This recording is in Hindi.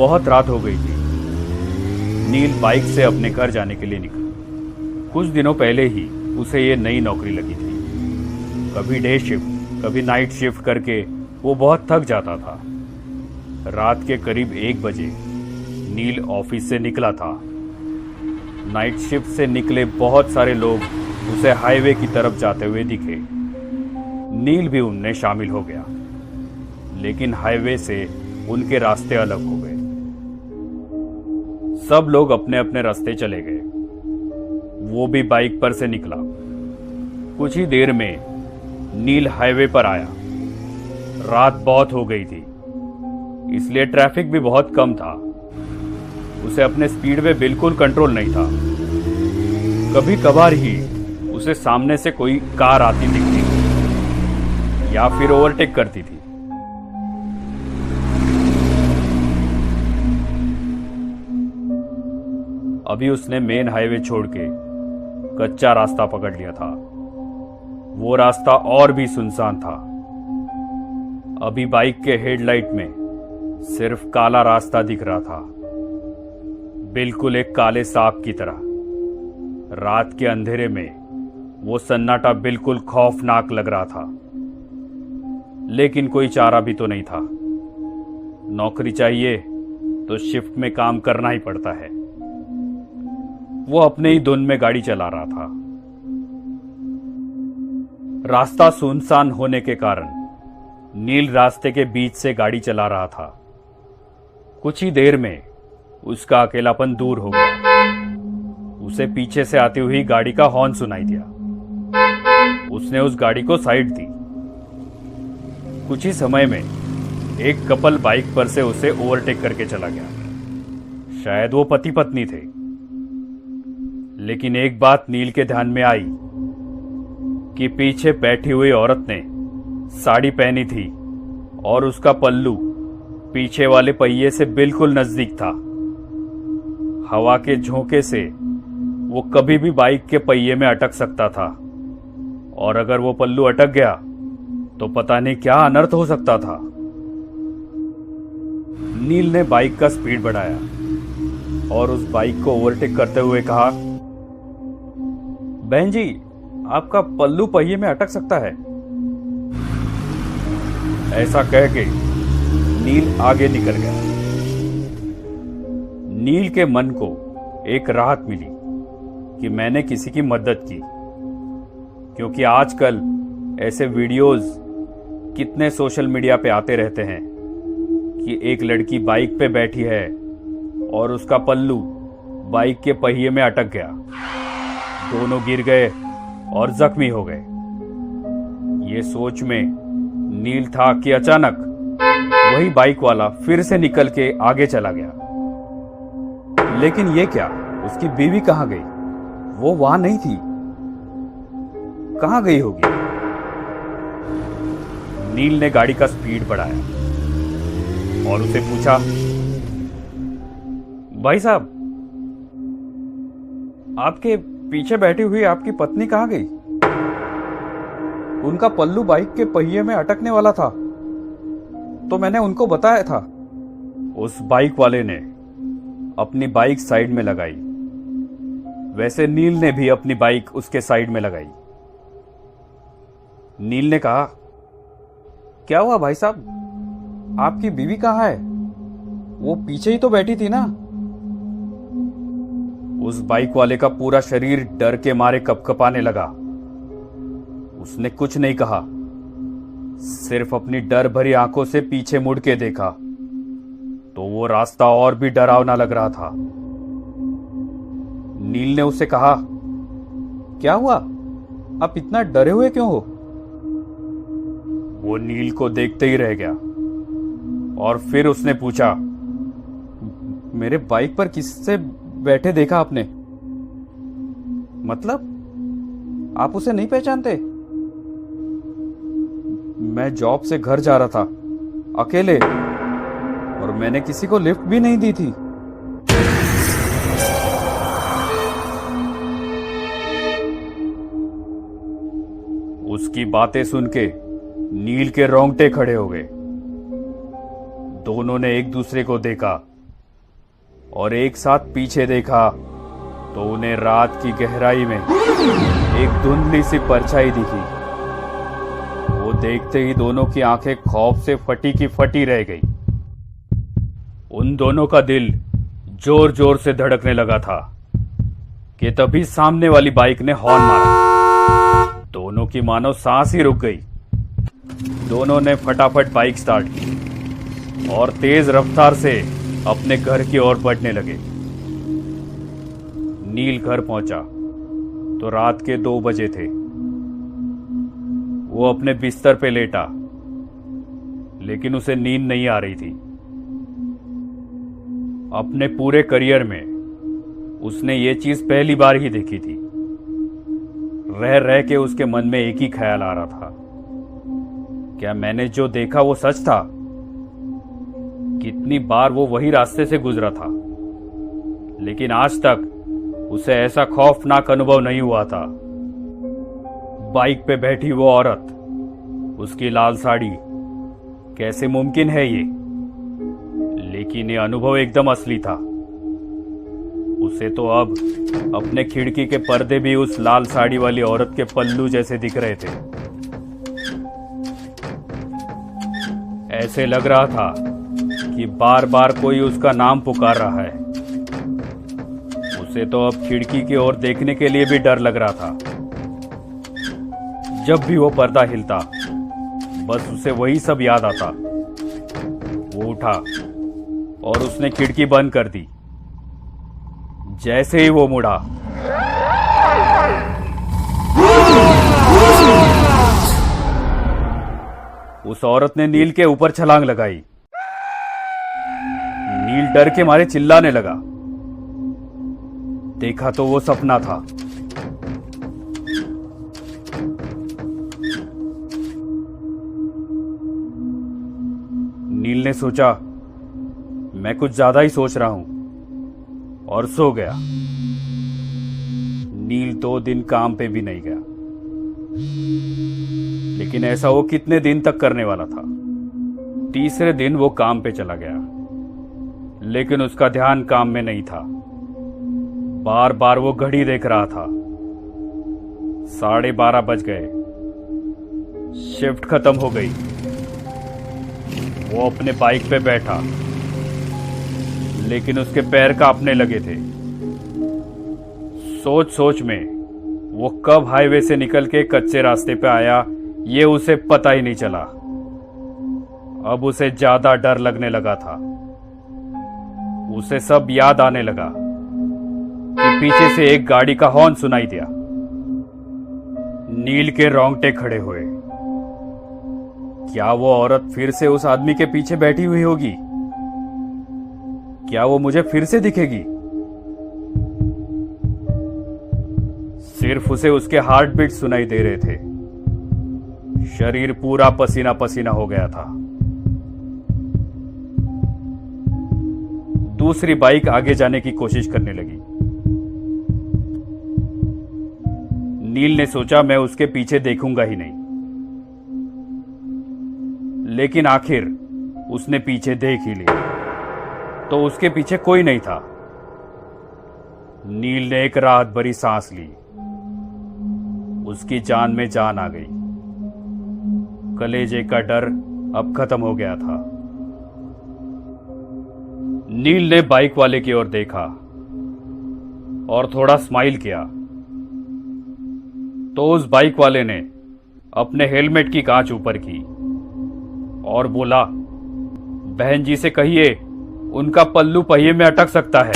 बहुत रात हो गई थी। नील बाइक से अपने घर जाने के लिए निकला। कुछ दिनों पहले ही उसे ये नई नौकरी लगी थी। कभी डे शिफ्ट कभी नाइट शिफ्ट करके वो बहुत थक जाता था। रात के करीब 1 बजे नील ऑफिस से निकला था। नाइट शिफ्ट से निकले बहुत सारे लोग उसे हाईवे की तरफ जाते हुए दिखे। नील भी उनमें शामिल हो गया, लेकिन हाईवे से उनके रास्ते अलग हो गए। सब लोग अपने अपने रास्ते चले गए। वो भी बाइक पर से निकला। कुछ ही देर में नील हाईवे पर आया। रात बहुत हो गई थी, इसलिए ट्रैफिक भी बहुत कम था। उसे अपने स्पीड में बिल्कुल कंट्रोल नहीं था। कभी कभार ही उसे सामने से कोई कार आती दिखती या फिर ओवरटेक करती थी। अभी उसने मेन हाईवे छोड़ के कच्चा रास्ता पकड़ लिया था। वो रास्ता और भी सुनसान था। अभी बाइक के हेडलाइट में सिर्फ काला रास्ता दिख रहा था, बिल्कुल एक काले सांप की तरह। रात के अंधेरे में वो सन्नाटा बिल्कुल खौफनाक लग रहा था, लेकिन कोई चारा भी तो नहीं था। नौकरी चाहिए तो शिफ्ट में काम करना ही पड़ता है। वो अपने ही धुन में गाड़ी चला रहा था। रास्ता सुनसान होने के कारण नील रास्ते के बीच से गाड़ी चला रहा था। कुछ ही देर में उसका अकेलापन दूर हो गया। उसे पीछे से आती हुई गाड़ी का हॉर्न सुनाई दिया। उसने उस गाड़ी को साइड दी। कुछ ही समय में एक कपल बाइक पर से उसे ओवरटेक करके चला गया। शायद वो पति पत्नी थे। लेकिन एक बात नील के ध्यान में आई कि पीछे बैठी हुई औरत ने साड़ी पहनी थी और उसका पल्लू पीछे वाले पहिए से बिल्कुल नजदीक था। हवा के झोंके से वो कभी भी बाइक के पहिए में अटक सकता था, और अगर वो पल्लू अटक गया तो पता नहीं क्या अनर्थ हो सकता था। नील ने बाइक का स्पीड बढ़ाया और उस बाइक को ओवरटेक करते हुए कहा, बहन जी, आपका पल्लू पहिए में अटक सकता है। ऐसा कह के नील आगे निकल गया। नील के मन को एक राहत मिली कि मैंने किसी की मदद की, क्योंकि आजकल ऐसे वीडियोस कितने सोशल मीडिया पे आते रहते हैं कि एक लड़की बाइक पे बैठी है और उसका पल्लू बाइक के पहिए में अटक गया। दोनों गिर गए और जख्मी हो गए। ये सोच में नील था कि अचानक वही बाइक वाला फिर से निकल के आगे चला गया। लेकिन ये क्या, उसकी बीवी कहां गई? वो वहां नहीं थी। कहां गई होगी? नील ने गाड़ी का स्पीड बढ़ाया और उसे पूछा, भाई साहब, आपके पीछे बैठी हुई आपकी पत्नी कहां गई? उनका पल्लू बाइक के पहिए में अटकने वाला था, तो मैंने उनको बताया था। उस बाइक वाले ने अपनी बाइक साइड में लगाई। वैसे नील ने भी अपनी बाइक उसके साइड में लगाई। नील ने कहा, क्या हुआ भाई साहब, आपकी बीवी कहां है? वो पीछे ही तो बैठी थी ना। उस बाइक वाले का पूरा शरीर डर के मारे कपकपाने लगा। उसने कुछ नहीं कहा, सिर्फ अपनी डर भरी आंखों से पीछे मुड़ के देखा तो वो रास्ता और भी डरावना लग रहा था। नील ने उससे कहा, क्या हुआ, आप इतना डरे हुए क्यों हो? वो नील को देखते ही रह गया और फिर उसने पूछा, मेरे बाइक पर किससे बैठे देखा आपने? मतलब आप उसे नहीं पहचानते? मैं जॉब से घर जा रहा था अकेले, और मैंने किसी को लिफ्ट भी नहीं दी थी। उसकी बातें सुन के नील के रोंगटे खड़े हो गए। दोनों ने एक दूसरे को देखा और एक साथ पीछे देखा तो उन्हें रात की गहराई में एक धुंधली सी परछाई दिखी। वो देखते ही दोनों की आंखें खौफ से फटी की फटी रह गई। उन दोनों का दिल जोर जोर से धड़कने लगा था कि तभी सामने वाली बाइक ने हॉर्न मारा। दोनों की मानो सांस ही रुक गई। दोनों ने फटाफट बाइक स्टार्ट की और तेज रफ्तार से अपने घर की ओर बढ़ने लगे। नील घर पहुंचा तो रात के 2 बजे थे। वो अपने बिस्तर पे लेटा, लेकिन उसे नींद नहीं आ रही थी। अपने पूरे करियर में उसने ये चीज पहली बार ही देखी थी। रह रह के उसके मन में एक ही ख्याल आ रहा था, क्या मैंने जो देखा वो सच था? कितनी बार वो वही रास्ते से गुजरा था, लेकिन आज तक उसे ऐसा खौफनाक अनुभव नहीं हुआ था। बाइक पे बैठी वो औरत, उसकी लाल साड़ी, कैसे मुमकिन है ये? लेकिन ये अनुभव एकदम असली था। उसे तो अब अपने खिड़की के पर्दे भी उस लाल साड़ी वाली औरत के पल्लू जैसे दिख रहे थे। ऐसे लग रहा था कि बार बार कोई उसका नाम पुकार रहा है। उसे तो अब खिड़की की ओर देखने के लिए भी डर लग रहा था। जब भी वो पर्दा हिलता, बस उसे वही सब याद आता। वो उठा और उसने खिड़की बंद कर दी। जैसे ही वो मुड़ा, उस औरत ने नील के ऊपर छलांग लगाई। नील डर के मारे चिल्लाने लगा। देखा तो वो सपना था। नील ने सोचा, मैं कुछ ज्यादा ही सोच रहा हूं, और सो गया। नील 2 दिन काम पे भी नहीं गया, लेकिन ऐसा वो कितने दिन तक करने वाला था। तीसरे दिन वो काम पे चला गया, लेकिन उसका ध्यान काम में नहीं था। बार बार वो घड़ी देख रहा था। 12:30 बज गए। शिफ्ट खत्म हो गई। वो अपने बाइक पे बैठा, लेकिन उसके पैर कांपने लगे थे। सोच सोच में वो कब हाईवे से निकल के कच्चे रास्ते पे आया, ये उसे पता ही नहीं चला। अब उसे ज्यादा डर लगने लगा था। उसे सब याद आने लगा कि पीछे से एक गाड़ी का हॉर्न सुनाई दिया। नील के रोंगटे खड़े हुए। क्या वो औरत फिर से उस आदमी के पीछे बैठी हुई होगी? क्या वो मुझे फिर से दिखेगी? सिर्फ उसे उसके हार्ट बीट सुनाई दे रहे थे। शरीर पूरा पसीना पसीना हो गया था। दूसरी बाइक आगे जाने की कोशिश करने लगी। नील ने सोचा, मैं उसके पीछे देखूंगा ही नहीं। लेकिन आखिर उसने पीछे देख ही लिया, तो उसके पीछे कोई नहीं था। नील ने एक राहत भरी सांस ली। उसकी जान में जान आ गई। कलेजे का डर अब खत्म हो गया था। नील ने बाइक वाले की ओर देखा और थोड़ा स्माइल किया, तो उस बाइक वाले ने अपने हेलमेट की कांच ऊपर की और बोला, बहन जी से कहिए उनका पल्लू पहिए में अटक सकता है।